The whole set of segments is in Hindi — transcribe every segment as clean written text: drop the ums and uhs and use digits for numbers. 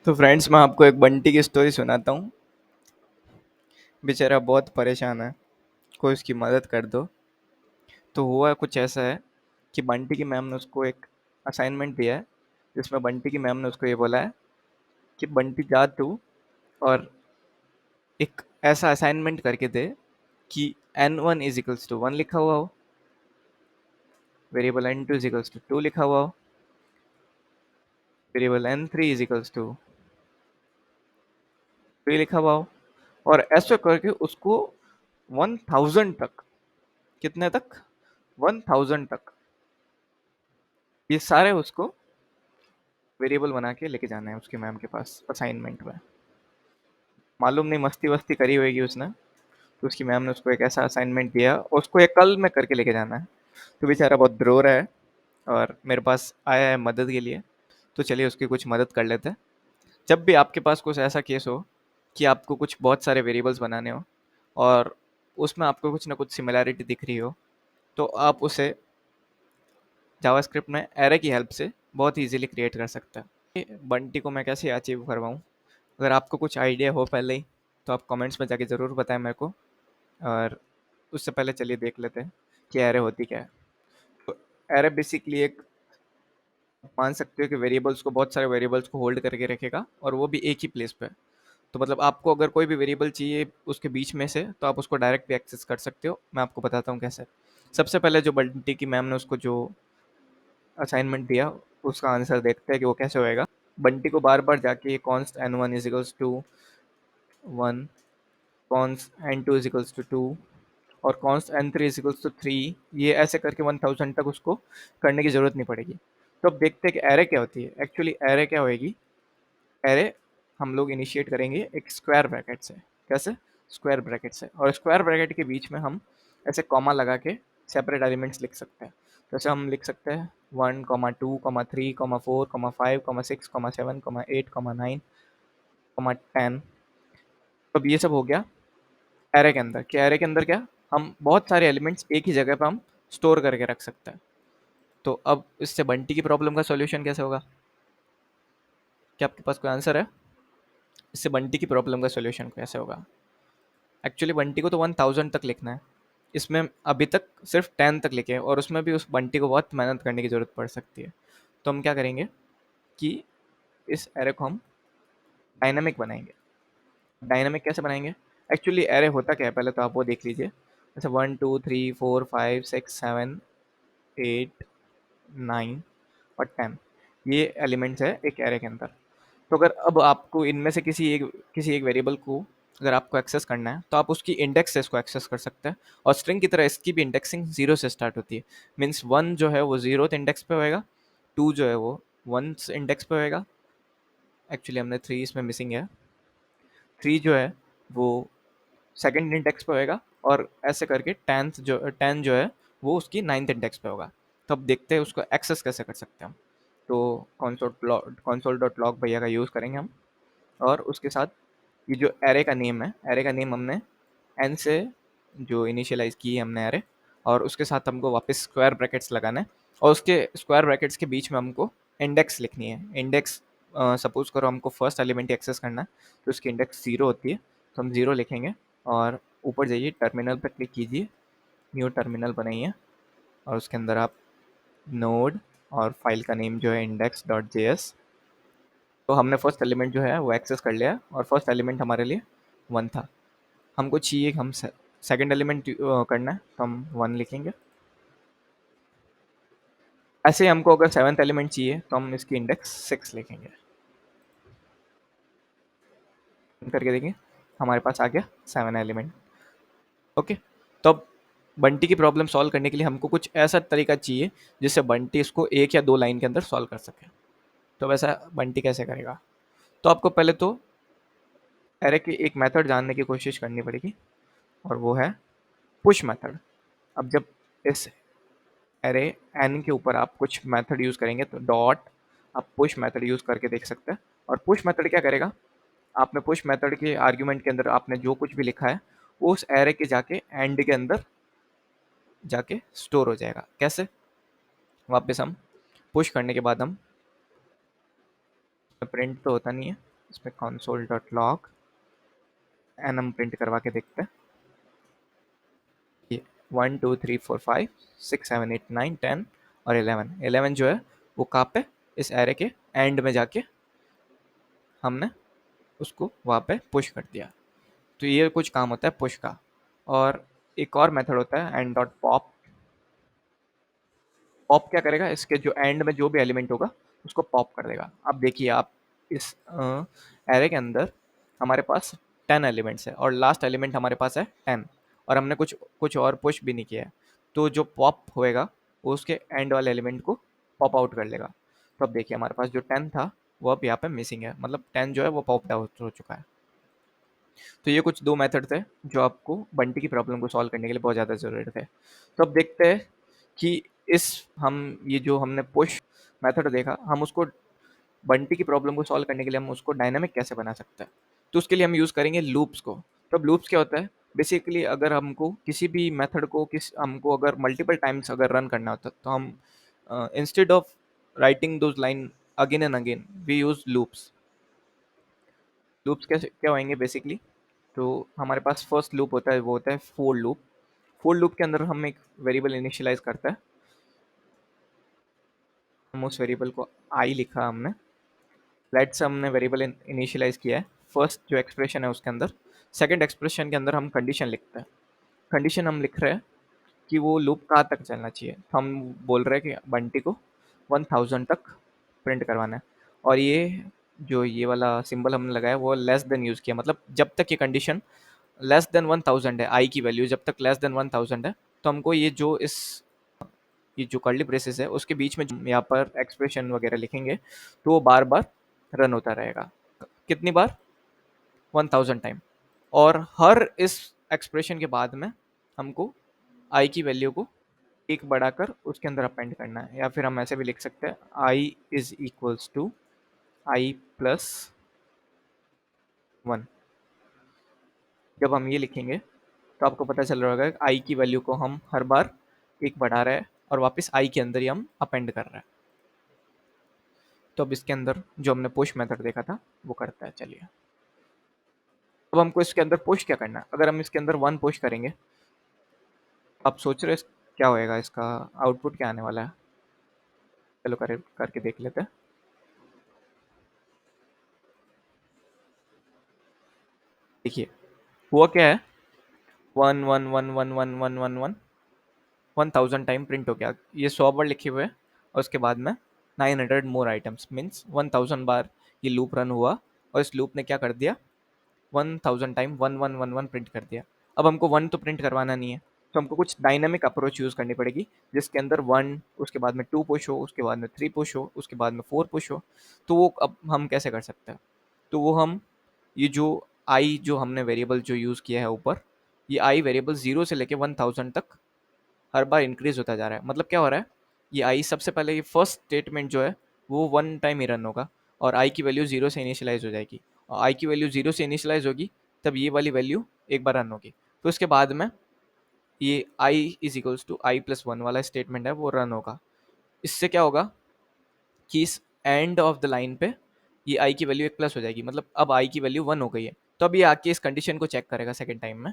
तो फ्रेंड्स, मैं आपको एक बंटी की स्टोरी सुनाता हूँ। बेचारा बहुत परेशान है, कोई उसकी मदद कर दो। तो हुआ कुछ ऐसा है कि बंटी की मैम ने उसको एक असाइनमेंट दिया है, जिसमें बंटी की मैम ने उसको ये बोला है कि बंटी जा तू और एक ऐसा असाइनमेंट करके दे कि n1 इज इक्वल्स टू 1 लिखा हुआ हो, variable n2 is equals to 2 लिखा हुआ हो, variable n3 is equals to 3 लिखा हुआ हो, और ऐसे करके उसको 1000 तक, कितने तक, 1000 तक ये सारे उसको वेरिएबल बना के लेके जाना है उसके मैम के पास असाइनमेंट में। मालूम नहीं मस्ती वस्ती करी होगी उसने, तो उसकी मैम ने उसको एक ऐसा असाइनमेंट दिया और उसको एक कल में करके लेके जाना है। तो बेचारा बहुत रो रहा है और मेरे पास आया है मदद के लिए। तो चलिए उसकी कुछ मदद कर लेते हैं। जब भी आपके पास कुछ ऐसा केस हो कि आपको कुछ बहुत सारे वेरिएबल्स बनाने हो और उसमें आपको कुछ ना कुछ सिमिलैरिटी दिख रही हो, तो आप उसे जावास्क्रिप्ट में एरे की हेल्प से बहुत इजीली क्रिएट कर सकते हैं। बंटी को मैं कैसे अचीव करवाऊँ? अगर आपको कुछ आइडिया हो पहले ही, तो आप कमेंट्स में जाके ज़रूर बताएं मेरे को। और उससे पहले चलिए देख लेते हैं कि एरे होती क्या है। तो एरे बेसिकली एक, मान सकते हो कि वेरिएबल्स को, बहुत सारे वेरिएबल्स को होल्ड करके रखेगा और वो भी एक ही प्लेस पे। तो मतलब आपको अगर कोई भी वेरिएबल चाहिए उसके बीच में से, तो आप उसको डायरेक्ट भी एक्सेस कर सकते हो। मैं आपको बताता हूँ कैसे। सबसे पहले जो बंटी की मैम ने उसको जो असाइनमेंट दिया, उसका आंसर देखते हैं कि वो कैसे होएगा। बंटी को बार बार जाके const n1 is equals to 1, const n2 is equals to 2 और const n3 is equals to 3, ये ऐसे करके 1000 तक उसको करने की ज़रूरत नहीं पड़ेगी। तो अब देखते हैं कि एरे क्या होती है। एक्चुअली एरे क्या होएगी, एरे हम लोग इनिशिएट करेंगे एक स्क्वायर ब्रैकेट से। कैसे? स्क्वायर ब्रैकेट से। और स्क्वायर ब्रैकेट के बीच में हम ऐसे कॉमा लगा के सेपरेट एलिमेंट्स लिख सकते हैं। जैसे हम लिख सकते हैं 1, 2, 3, 4, 5, 6, 7, 8, 9, 10। अब ये सब हो गया एरे के अंदर। क्या एरे के अंदर क्या, हम बहुत सारे एलिमेंट्स एक ही जगह पे हम स्टोर करके रख सकते हैं। तो अब इससे बंटी की प्रॉब्लम का सॉल्यूशन कैसे होगा? क्या आपके पास कोई आंसर है? इससे बंटी की प्रॉब्लम का सॉल्यूशन कैसे होगा? एक्चुअली बंटी को तो 1000 तक लिखना है। इसमें अभी तक सिर्फ 10 तक लिखे हैं और उसमें भी उस बंटी को बहुत मेहनत करने की ज़रूरत पड़ सकती है। तो हम क्या करेंगे कि इस एरे को हम डायनामिक बनाएंगे। डायनामिक कैसे बनाएंगे? एक्चुअली एरे होता क्या है पहले तो आप वो देख लीजिए। जैसे 1, 2, 3, 4, 5, 6, 7, 8, 9 और 10, ये एलिमेंट्स है एक एरे के अंदर। तो अगर अब आपको इनमें से किसी एक वेरिएबल को अगर आपको एक्सेस करना है, तो आप उसकी इंडेक्स से इसको एक्सेस कर सकते हैं। और स्ट्रिंग की तरह इसकी भी इंडेक्सिंग जीरो से स्टार्ट होती है। मीन्स 1 जो है वो जीरोथ इंडेक्स पे होएगा, 2 जो है वो 1 इंडेक्स पे होएगा। एक्चुअली हमने 3 इसमें मिसिंग है। 3 जो है वो सेकंड इंडेक्स पे होएगा और ऐसे करके 10 जो है वो उसकी 9th इंडेक्स पे होगा। तो अब देखते हैं उसको एक्सेस कैसे कर सकते हैं हम। तो console डॉट लॉग भैया का यूज़ करेंगे हम। और उसके साथ ये जो एरे का नेम है, एरे का नेम हमने एन से जो इनिशियलाइज की है हमने एरे, और उसके साथ हमको वापस स्क्वायर ब्रैकेट्स लगाना है। और उसके स्क्वायर ब्रैकेट्स के बीच में हमको इंडेक्स लिखनी है। इंडेक्स सपोज करो हमको फर्स्ट एलिमेंट एक्सेस करना है, तो उसकी इंडेक्स 0 होती है, तो हम 0 लिखेंगे। और ऊपर जाइए, टर्मिनल पर क्लिक कीजिए, न्यू टर्मिनल बनाइए और उसके अंदर आप नोड और फाइल का नेम जो है index.js। तो हमने फर्स्ट एलिमेंट जो है वो एक्सेस कर लिया और फर्स्ट एलिमेंट हमारे लिए 1 था। हमको चाहिए, हम सेकंड एलिमेंट करना है, तो हम 1 लिखेंगे। ऐसे ही हमको अगर सेवन्थ एलिमेंट चाहिए तो हम इसकी इंडेक्स 6 लिखेंगे। करके देखेंगे, हमारे पास आ गया 7 एलिमेंट। ओके। तो अब बंटी की प्रॉब्लम सॉल्व करने के लिए हमको कुछ ऐसा तरीका चाहिए जिससे बंटी इसको एक या दो लाइन के अंदर सॉल्व कर सके। तो वैसा बंटी कैसे करेगा? तो आपको पहले तो एरे की एक मेथड जानने की कोशिश करनी पड़ेगी और वो है पुश मेथड। अब जब इस एरे एन के ऊपर आप कुछ मेथड यूज़ करेंगे, तो डॉट आप पुश मेथड यूज़ करके देख सकते हैं। और पुश मेथड क्या करेगा, आपने पुश मेथड के आर्ग्यूमेंट के अंदर आपने जो कुछ भी लिखा है वो उस एरे के जाके एंड के अंदर जाके स्टोर हो जाएगा। कैसे? वापस हम पुश करने के बाद हम, प्रिंट तो होता नहीं है, इसमें console.log एन हम प्रिंट करवा के देखते हैं। ये 1 2 3 4 5 6 7 8 9 10 और 11 जो है वो कहाँ पे, इस एरे के एंड में जाके हमने उसको वहाँ पे पुश कर दिया। तो ये कुछ काम होता है पुश का। और एक और मेथड होता है एंड डॉट पॉप। पॉप क्या करेगा, इसके जो एंड में जो भी एलिमेंट होगा उसको पॉप कर देगा। अब देखिए आप, इस एरे के अंदर हमारे पास 10 एलिमेंट्स है और लास्ट एलिमेंट हमारे पास है 10 और हमने कुछ कुछ और पुश भी नहीं किया है। तो जो पॉप होएगा वो उसके एंड वाले एलिमेंट को पॉप आउट कर लेगा। तो अब देखिए हमारे पास जो 10 था वो अब यहाँ पे मिसिंग है, मतलब 10 जो है वो पॉप आउट हो चुका है। तो ये कुछ दो मेथड थे जो आपको बंटी की प्रॉब्लम को सॉल्व करने के लिए बहुत ज़्यादा ज़रूरत है। तो अब देखते हैं कि इस हम ये जो हमने पुश मेथड देखा, हम उसको बंटी की प्रॉब्लम को सॉल्व करने के लिए हम उसको डायनामिक कैसे बना सकते हैं। तो उसके लिए हम यूज़ करेंगे लूप्स को। तो अब लूप्स क्या होता है, बेसिकली अगर हमको किसी भी मेथड को हमको अगर मल्टीपल टाइम्स अगर रन करना होता है तो हम instead of writing those line again and again we use loops. Loops कैसे क्या होंगे बेसिकली, तो हमारे पास फर्स्ट लूप होता है वो होता है फोर लूप। फोर लूप के अंदर हम एक वेरिएबल इनिशियलाइज करता है। हम उस वेरिएबल को आई लिखा हमने, लेट्स हमने वेरिएबल इनिशियलाइज किया है फर्स्ट जो एक्सप्रेशन है उसके अंदर। सेकंड एक्सप्रेशन के अंदर हम कंडीशन लिखते हैं। कंडीशन हम लिख रहे हैं कि वो लूप कहाँ तक चलना चाहिए। तो हम बोल रहे हैं कि बंटी को 1000 तक प्रिंट करवाना है। और ये जो ये वाला सिंबल हमने लगाया वो लेस देन यूज़ किया, मतलब जब तक ये कंडीशन लेस देन 1000 है, आई की वैल्यू जब तक लेस देन 1000 है तो हमको ये जो कर्ली ब्रेसेस है उसके बीच में यहाँ पर एक्सप्रेशन वगैरह लिखेंगे तो वो बार बार रन होता रहेगा। कितनी बार, 1000 टाइम। और हर इस एक्सप्रेशन के बाद में हमको आई की वैल्यू को एक बढ़ाकर उसके अंदर अपेंड करना है, या फिर हम ऐसे भी लिख सकते हैं I is equals to I plus 1। जब हम ये लिखेंगे तो आपको पता चल रहा होगा आई की वैल्यू को हम हर बार एक बढ़ा रहे हैं और वापस आई के अंदर ही हम अपेंड कर रहे हैं। तो अब इसके अंदर जो हमने पुश मेथड देखा था वो करता है। चलिए अब हमको इसके अंदर पुश क्या करना है। अगर हम इसके अंदर 1 पुश करेंगे, आप सोच रहे क्या होएगा, इसका आउटपुट क्या आने वाला है। चलो करके देख लेते हैं। देखिए हुआ क्या है, 1 1 1 1 1 1 1 1000 टाइम प्रिंट हो गया। ये 100 बार लिखे हुए हैं और उसके बाद में 900 मोर आइटम्स मीन्स 1000 बार ये लूप रन हुआ और इस लूप ने क्या कर दिया, 1000 टाइम 1111 प्रिंट कर दिया। अब हमको 1 तो प्रिंट करवाना नहीं है तो हमको कुछ डायनामिक अप्रोच यूज़ करनी पड़ेगी जिसके अंदर 1 उसके बाद में 2 पुश हो, उसके बाद में 3 पुश हो, उसके बाद में 4 पुश हो। तो वो अब हम कैसे कर सकते हैं, तो वो हम ये जो आई जो हमने वेरिएबल जो यूज़ किया है ऊपर, ये आई वेरिएबल 0 से लेके 1000 तक हर बार इंक्रीज होता जा रहा है। मतलब क्या हो रहा है, ये आई सबसे पहले ये फर्स्ट स्टेटमेंट जो है वो 1 टाइम ही रन होगा और आई की वैल्यू 0 से इनिशियलाइज हो जाएगी और आई की वैल्यू 0 से इनिशियलाइज होगी तब ये वाली वैल्यू एक बार रन होगी। तो इसके बाद में ये I is equals to I plus 1 वाला स्टेटमेंट है वो रन होगा। इससे क्या होगा कि इस एंड ऑफ द लाइन पे ये आई की वैल्यू एक प्लस हो जाएगी, मतलब अब आई की वैल्यू 1 हो गई है। तो अब ये आके इस कंडीशन को चेक करेगा सेकेंड टाइम में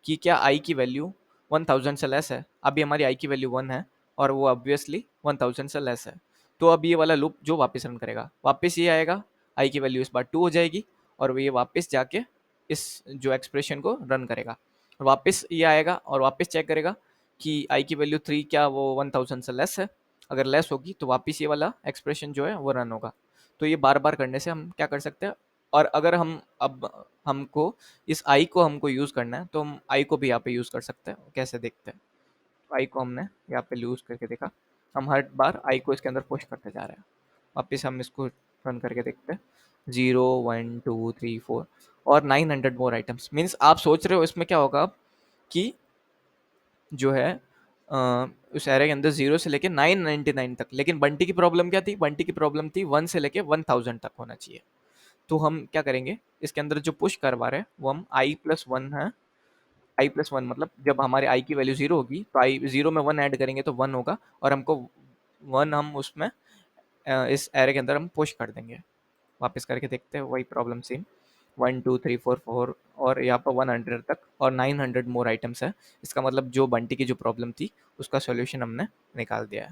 कि क्या आई की वैल्यू 1000 से लेस है। अभी हमारी आई की वैल्यू 1 है और वो ऑब्वियसली 1000 से लेस है। तो अब ये वाला लूप जो वापस रन करेगा, वापस ये आएगा, आई की वैल्यू इस बार 2 हो जाएगी और ये वापस जाके इस जो एक्सप्रेशन को रन करेगा। वापस ये आएगा और वापस चेक करेगा कि आई की वैल्यू 3 क्या वो 1000 से लेस है। अगर लेस होगी तो वापस ये वाला एक्सप्रेशन जो है वो रन होगा। तो ये बार बार करने से हम क्या कर सकते हैं, और अगर हम अब हमको इस आई को हमको यूज़ करना है तो हम आई को भी यहाँ पे यूज़ कर सकते हैं। कैसे देखते हैं, तो आई को हमने यहाँ पे यूज़ करके देखा, हम हर बार आई को इसके अंदर पुश करते जा रहे हैं। वापस हम इसको रन करके देखते हैं, 0 1 2 3 4 और 900 मोर आइटम्स। मीन्स आप सोच रहे हो इसमें क्या होगा कि जो है उस एरे के अंदर 0 से लेके 999 तक, लेकिन बंटी की प्रॉब्लम क्या थी, बंटी की प्रॉब्लम थी 1 से लेके 1000 तक होना चाहिए। तो हम क्या करेंगे, इसके अंदर जो पुश करवा रहे हैं वो हम आई प्लस 1 है। आई प्लस 1 मतलब जब हमारे आई की वैल्यू 0 होगी तो आई 0 में 1 ऐड करेंगे तो 1 होगा और हमको 1 हम उसमें इस एरे के अंदर हम पुश कर देंगे। वापस करके देखते हैं वही प्रॉब्लम सेम, 1 2 3 4 4 और यहाँ पर 100 तक और 900 मोर आइटम्स है। इसका मतलब जो बंटी की जो प्रॉब्लम थी उसका सॉल्यूशन हमने निकाल दिया है।